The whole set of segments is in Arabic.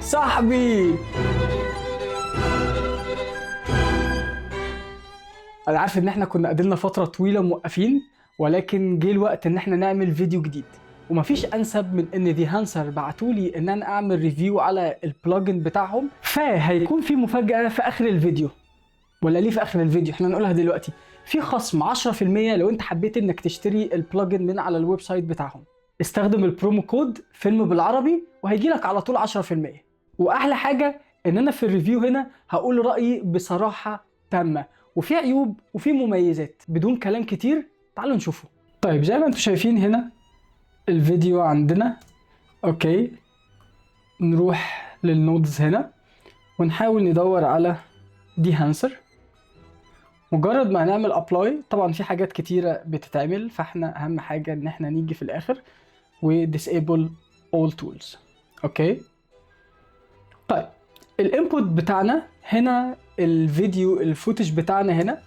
صاحبي، انا عارف ان احنا كنا قدلنا فترة طويلة موقفين، ولكن جه الوقت ان احنا نعمل فيديو جديد. ومفيش انسب من ان ذي هانسر بعتولي ان انا اعمل ريفيو على البلجن بتاعهم، فهيكون في مفاجأة في اخر الفيديو. ولا ليه في اخر الفيديو؟ احنا نقولها دلوقتي. في خصم 10% لو انت حبيت انك تشتري البلجن من على الويب سايت بتاعهم. استخدم البرومو كود فيلم بالعربي وهيجي لك على طول 10%. واحلى حاجة ان انا في الريفيو هنا هقول رأيي بصراحة تامة، وفي عيوب وفي مميزات. بدون كلام كتير تعالوا نشوفه. طيب زي ما انتم شايفين هنا الفيديو عندنا. اوكي، نروح للنودز هنا ونحاول ندور على دي هانسر. مجرد ما هنعمل ابلاي، طبعا في حاجات كتيرة بتتعمل، فاحنا اهم حاجة ان احنا نيجي في الاخر و disable all tools. اوكي، طيب الانبوت بتاعنا هنا، الفيديو الفوتج بتاعنا هنا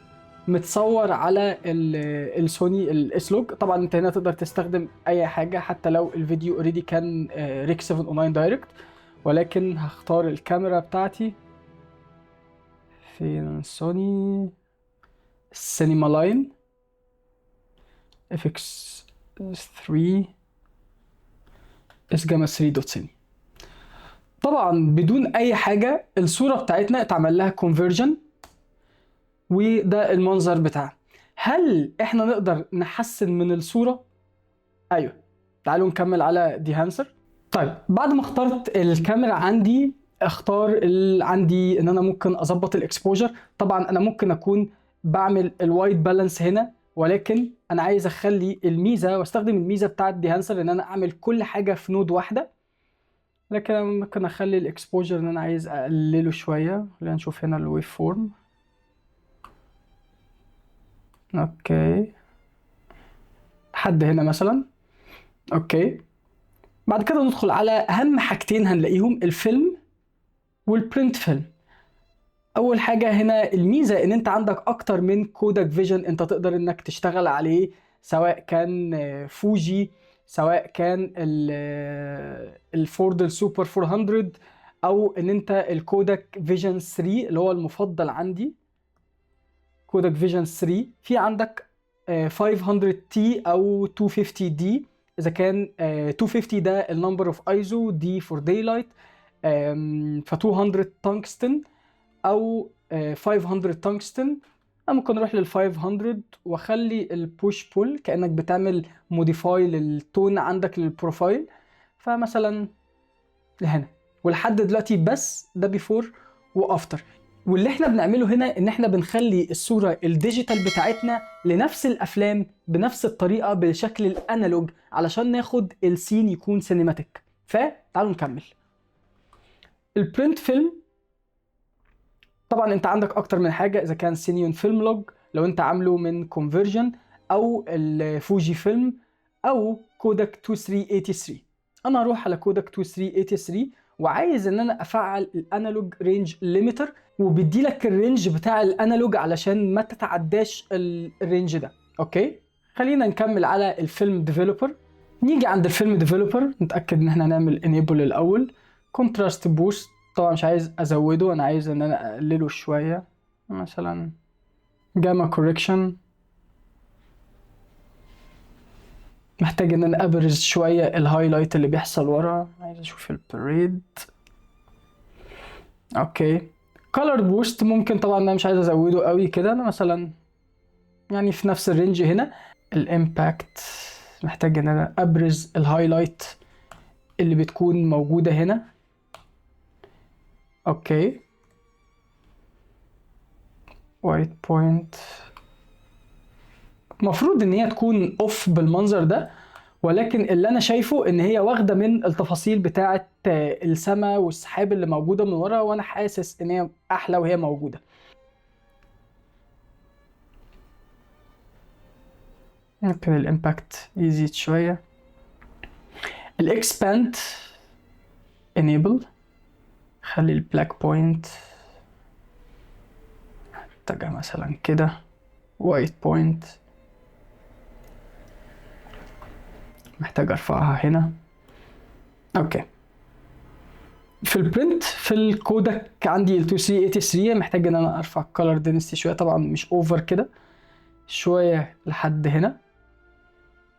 متصور على السوني الاسلوج. طبعا انت هنا تقدر تستخدم اي حاجة حتى لو الفيديو اوريدي كان ريك 709 دايركت، ولكن هختار الكاميرا بتاعتي فين، سوني سينما لاين FX 3 اسجاما 3.7. طبعا بدون اي حاجة الصورة بتاعتنا اتعمل لها conversion، وده المنظر بتاعها. هل احنا نقدر نحسن من الصورة؟ ايوه، تعالوا نكمل على دي هانسر. طيب بعد ما اخترت الكاميرا عندي، اختار عندي ان انا ممكن اظبط الاكسبوجر. طبعا انا ممكن اكون بعمل الوايت بالانس هنا، ولكن انا عايز اخلي الميزه واستخدم الميزه بتاعت دي هانسر ان انا اعمل كل حاجه في نود واحده. لكن أنا ممكن اخلي الاكسبوجر ان انا عايز اقلله شويه. خلينا نشوف هنا الويف فورم. اوكي، لحد هنا مثلا. اوكي، بعد كده ندخل على اهم حاجتين هنلاقيهم، الفيلم والبرنت فيلم. اول حاجه هنا الميزه ان انت عندك اكتر من كودك فيجن انت تقدر انك تشتغل عليه، سواء كان فوجي، سواء كان الفورد السوبر 400، او ان انت الكودك فيجن 3 اللي هو المفضل عندي. كودك فيجن 3 في عندك 500 تي او 250 دي. اذا كان 250 ده النمبر اوف ايزو، دي فور داي ف 200 تungsten او 500 تungsten. انا ممكن اروح لل 500 واخلي البوش بول كانك بتعمل موديفاي للتون عندك للبروفايل، فمثلا لهنا. ولحد دلوقتي بس ده بيفور وافتر. واللي احنا بنعمله هنا ان احنا بنخلي الصورة الديجيتال بتاعتنا لنفس الافلام بنفس الطريقة بالشكل الانالوج علشان ناخد السين يكون سينماتيك. فتعالوا نكمل. البرنت فيلم طبعا انت عندك اكتر من حاجة، اذا كان سينيون فيلم لوج لو انت عامله من كونفرجن، او الفوجي فيلم، او كودك 2383. انا هروح على كودك 2383 وعايز ان انا افعل الانالوج رينج ليميتر، وبيدي لك الرينج بتاع الانالوج علشان ما تتعداش الرينج ده. اوكي، خلينا نكمل على الفيلم ديفلوبر. نيجي عند الفيلم ديفلوبر نتاكد ان احنا نعمل انيبل الاول. كونتراست بوست طبعا مش عايز ازوده، انا عايز ان انا اقلله شويه، مثلا جاما كوريكشن. محتاج ان انا ابرز شويه الهايلايت اللي بيحصل ورا، عايز اشوف البريد. اوكي، كولر بوست ممكن طبعا انا مش عايز ازوده قوي كده، انا مثلا يعني في نفس الرينج هنا. الامباكت محتاج ان انا ابرز الهايلايت اللي بتكون موجوده هنا. اوكي، وايت بوينت المفروض ان هي تكون اوف بالمنظر ده، ولكن اللي انا شايفه ان هي واخده من التفاصيل بتاعه السماء والسحاب اللي موجوده من ورا، وانا حاسس ان هي احلى وهي موجوده. ممكن الامباكت يزيد شويه. الاكسباند enable، خلي البلاك بوينت محتاجها مثلا كده. وايت بوينت محتاج ارفعها هنا. اوكي، في البرنت في الكودك عندي ال 2383 محتاج ان انا ارفع الكالر دنسيتي شويه، طبعا مش اوفر كده، شويه لحد هنا.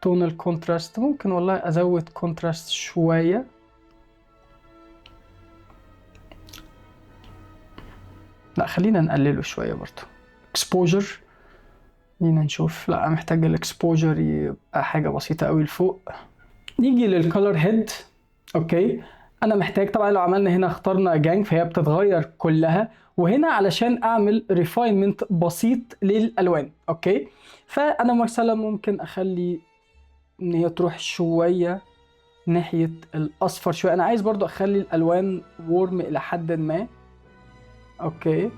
تون الكونتراست ممكن والله ازود كونتراست شويه، لا خلينا نقلله شويه برضو. اكسبوجر خلينا نشوف، لا محتاج الاكسبوجر يبقى حاجه بسيطه قوي لفوق. نيجي للكالر هيد. اوكي انا محتاج طبعا، لو عملنا هنا اخترنا جانج فهي بتتغير كلها، وهنا علشان اعمل ريفاينمنت بسيط للالوان. اوكي فانا مثلا ممكن اخلي ان هي تروح شويه ناحيه الاصفر شويه، انا عايز برضو اخلي الالوان وورم الى حد ما. اوكي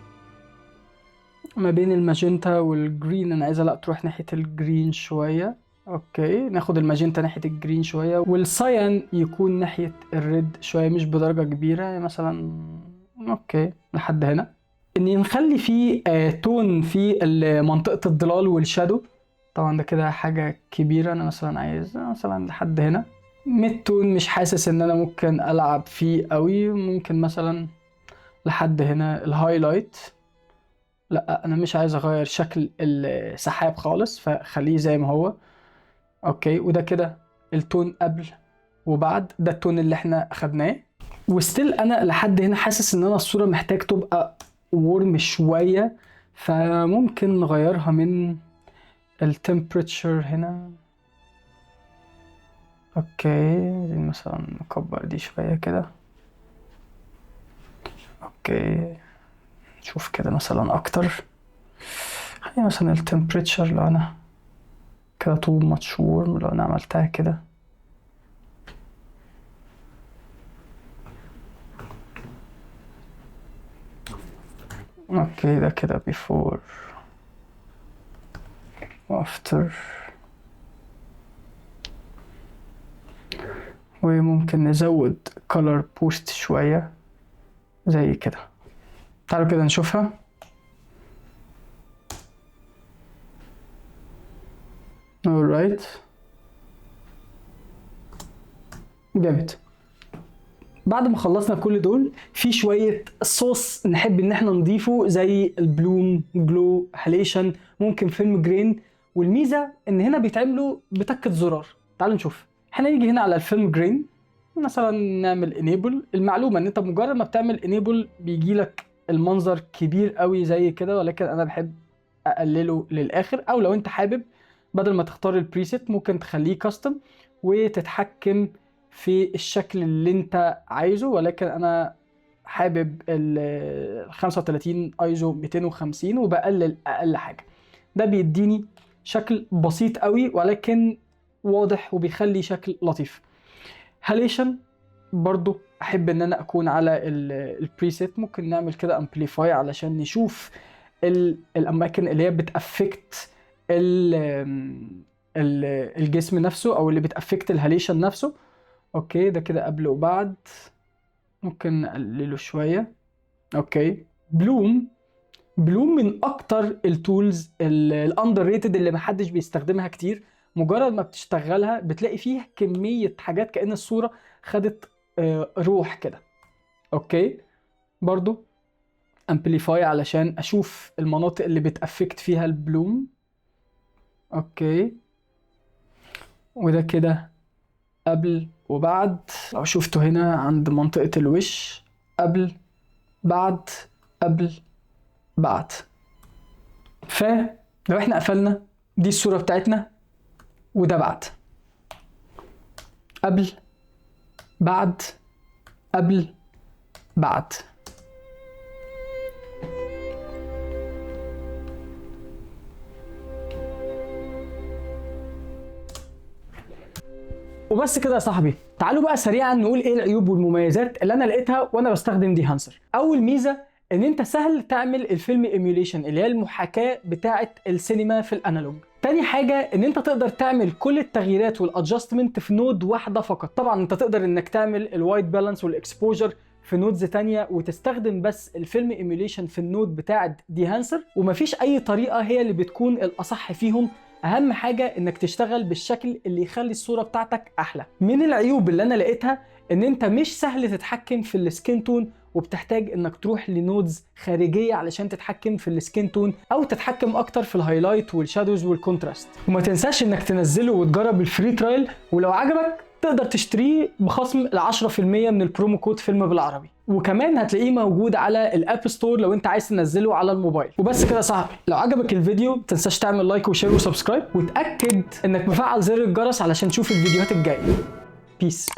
ما بين الماجنتا والجرين انا عايزها لا تروح ناحيه الجرين شويه. اوكي ناخد الماجنتا ناحيه الجرين شويه، والساين يكون ناحيه الريد شويه، مش بدرجه كبيره يعني مثلا. اوكي لحد هنا. اني نخلي فيه تون في منطقه الظلال والشادو، طبعا ده كده حاجه كبيره، انا مثلا عايز مثلا لحد هنا. ميد تون مش حاسس ان انا ممكن العب فيه قوي، ممكن مثلا لحد هنا. الهايلايت لا انا مش عايز اغير شكل السحاب خالص، فخليه زي ما هو. اوكي وده كده التون قبل وبعد، ده التون اللي احنا اخدناه. وستيل انا لحد هنا حاسس ان انا الصورة محتاج تبقى وورم شوية، فممكن نغيرها من التمبريتشر هنا. اوكي مثلا نكبر دي شوية كده. اوكي نشوف كده مثلا اكتر. خلينا مثلا التمبريتشر لو انا كده تو ماتش وورم، لو انا عملتها كده. اوكي ده كده before after. وممكن نزود color boost شوية زي كده. تعالوا كده نشوفها. alright جامد. بعد ما خلصنا كل دول، في شوية صوص نحب ان احنا نضيفه زي البلوم، جلو، هاليشن، ممكن فيلم جرين. والميزة ان هنا بيتعملوا بتكة زرار. تعالوا نشوف. احنا نيجي هنا على الفيلم جرين مثلا نعمل انيبل. المعلومة ان انت مجرد ما بتعمل انيبل بيجي لك المنظر كبير قوي زي كده، ولكن انا بحب اقلله للاخر. او لو انت حابب بدل ما تختار البريسيت ممكن تخليه كاستم وتتحكم في الشكل اللي انت عايزه، ولكن انا حابب ال 35 ايزو 250 وبقلل اقل حاجه. ده بيديني شكل بسيط قوي ولكن واضح وبيخلي شكل لطيف. هاليشن برضو احب ان انا اكون على البريسيت. ممكن نعمل كده امبليفاي علشان نشوف الاماكن اللي هي بتافكت الجسم نفسه او اللي بتافكت الهاليشن نفسه. اوكي ده كده قبل وبعد، ممكن نقلله شويه. اوكي بلوم من اكتر التولز الاندر ريتد اللي محدش بيستخدمها كتير. مجرد ما بتشتغلها بتلاقي فيها كميه حاجات كأن الصوره خدت روح كده. اوكي برضو امبليفاي علشان اشوف المناطق اللي بتأفكت فيها البلوم. اوكي وده كده قبل وبعد. لو شفتوا هنا عند منطقة الوش قبل بعد قبل بعد. فلو احنا قفلنا دي الصورة بتاعتنا، وده بعد قبل بعد قبل بعد. وبس كده يا صاحبي. تعالوا بقى سريعا نقول ايه العيوب والمميزات اللي انا لقيتها وانا بستخدم ديهانسر. اول ميزه ان انت سهل تعمل الفيلم ايميوليشن اللي هي المحاكاه بتاعه السينما في الانالوج. تاني حاجه ان انت تقدر تعمل كل التغييرات والادجستمنت في نود واحده فقط. طبعا انت تقدر انك تعمل الوايت بالانس والاكسبوجر في نودز تانية وتستخدم بس الفيلم ايميوليشن في النود بتاعه ديهانسر، ومفيش اي طريقه هي اللي بتكون الاصح فيهم. اهم حاجه انك تشتغل بالشكل اللي يخلي الصوره بتاعتك احلى. من العيوب اللي انا لقيتها ان انت مش سهل تتحكم في السكين تون، وبتحتاج انك تروح لنودز خارجيه علشان تتحكم في السكين تون او تتحكم اكتر في الهايلايت والشادوز والكونتراست. وما تنساش انك تنزله وتجرب الفري ترايل، ولو عجبك تقدر تشتريه بخصم ال 10% من البرومو كود فيلم بالعربي، وكمان هتلاقيه موجود على الاب ستور لو انت عايز تنزله على الموبايل. وبس كده يا صاحبي، لو عجبك الفيديو متنساش تعمل لايك وشير وسبسكرايب، وتاكد انك مفعل زر الجرس علشان تشوف الفيديوهات الجايه. بيس.